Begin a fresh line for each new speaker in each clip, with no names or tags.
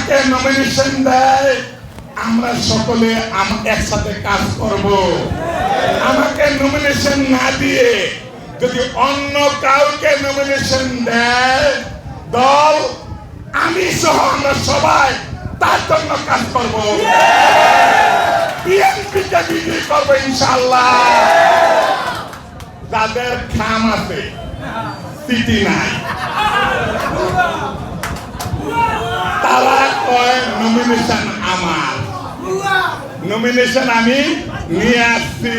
আমাকে নমিনেশন দেয়, আমরা সকলে একসাথে কাজ করব। আমাকে নমিনেশন না দিয়ে যদি অন্য কাউকে নমিনেশন দেয় দল, আমি সহ আমরা সবাই তার জন্য কাজ করব। বিএনপিকে বিজয়ী করবো ইনশাআল্লাহ। যাদের খাম আছে, সিটি নাই, তারা কয় নমিনেশন আমার, নমিনেশন আমি নিয়ে আসছি।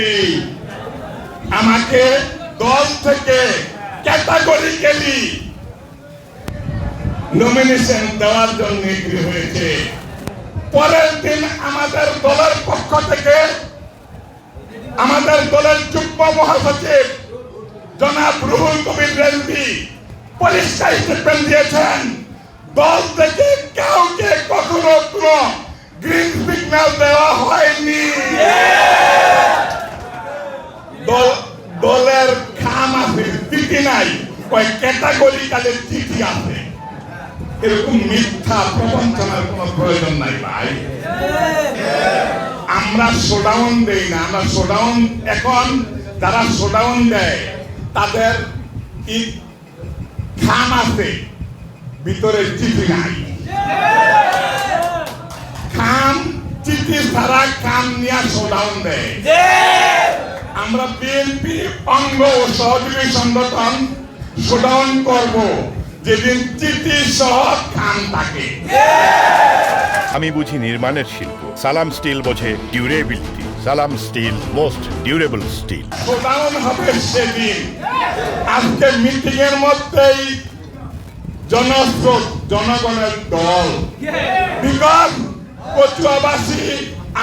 আমাকে দল থেকে ক্যাটাগরিক্যালি নমিনেশন দেওয়ার জন্য এগ্রি হয়েছে। পরের দিন আমাদের দলের পক্ষ থেকে আমাদের দলের যুগ্ম মহাসচিব জনাব রুহুল কবির রেজভী পরিষ্কার স্টেটমেন্ট দিয়েছেন, দল থেকে কাউকে কখনো কোনো গ্রিন সিগন্যাল দেওয়া হয়নি। দলের খাম আছে, চিঠি নাই, ওই ক্যাটাগরিক্যালি চিঠি আছে। এরকম মিথ্যা প্রবঞ্চনার কোনো প্রয়োজন নাই ভাই। আমরা শোডাউন দেই না, আমরা শোডাউন, এখন যারা শোডাউন দেয় তাদের খাম আছে, ভিতরে চিঠি নাই। খাম চিঠি ছাড়া খাম নিয়ে শোডাউন দেয়। আমরা বিএনপি অঙ্গ ও সহযোগী সংগঠন শোডাউন করব যেদিন চিঠি সহ খাম থাকে।
আমি বুঝি নির্মাণের শিল্প, সালাম স্টিল বোঝে ডিউরেবিলিটি। সালাম steel, most durable steel.
Showdown হবে সেদিন। আজকে মিটিং এর মধ্যেই জনস্রোত, জনগণের দল। বিগত কচুয়াবাসী,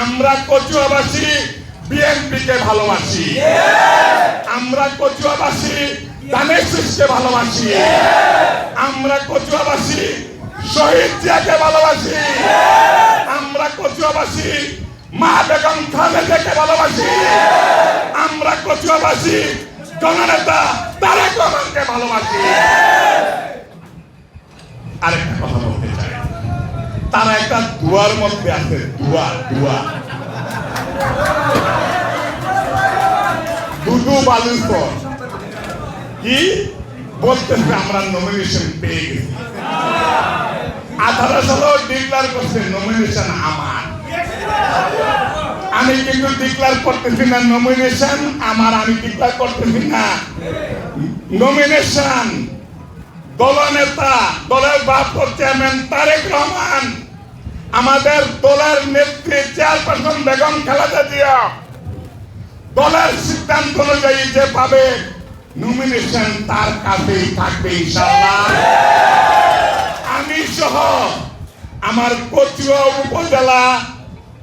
আমরা কচুয়াবাসী বিএনপিকে ভালোবাসি, আমরা কচুয়াবাসী ধানের শীষকে ভালোবাসি, আমরা কচুয়াবাসী শহীদ জিয়াকে ভালোবাসি, আমরা কচুয়াবাসী মা বেগম খালেদাকে ভালোবাসি, আমরা কচুয়াবাসী জননেতা তারেক রহমানকে ভালোবাসি। আরেকটা কথা বলতে চাই, তারা একটা দুয়ার মধ্যে আছে, দুয়া দুদু বালুর কি বলতেছে, আমরা নমিনেশন পেয়ে গেছি। 18 সালেও ডিক্লার করছে নমিনেশন আমার। আমি কিন্তু ডিক্লার করতেছি না নমিনেশন আমার, আমি ডিক্লার করতেছি না নমিনেশন দলনেতা, দলের ভারপ্রাপ্ত চেয়ারম্যান তারেক রহমান, আমাদের দলের নেত্রী চেয়ারপারসন বেগম খালেদা জিয়া দলের সিদ্ধান্ত অনুযায়ী যে পাবে নমিনেশন তার কাছেই থাকবে ইনশাআল্লাহ। আমি সহ আমার কচুয়া উপজেলা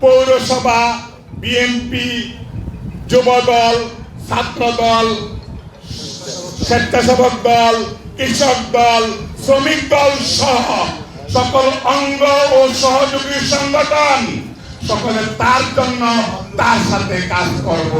পৌরসভা বিএনপি, যুবদল, ছাত্রদল, স্বেচ্ছাসেবক দল, কৃষক দল, শ্রমিক দল সহ সকল অঙ্গ ও সহযোগী সংগঠন সকলে তার জন্য তার সাথে কাজ করব।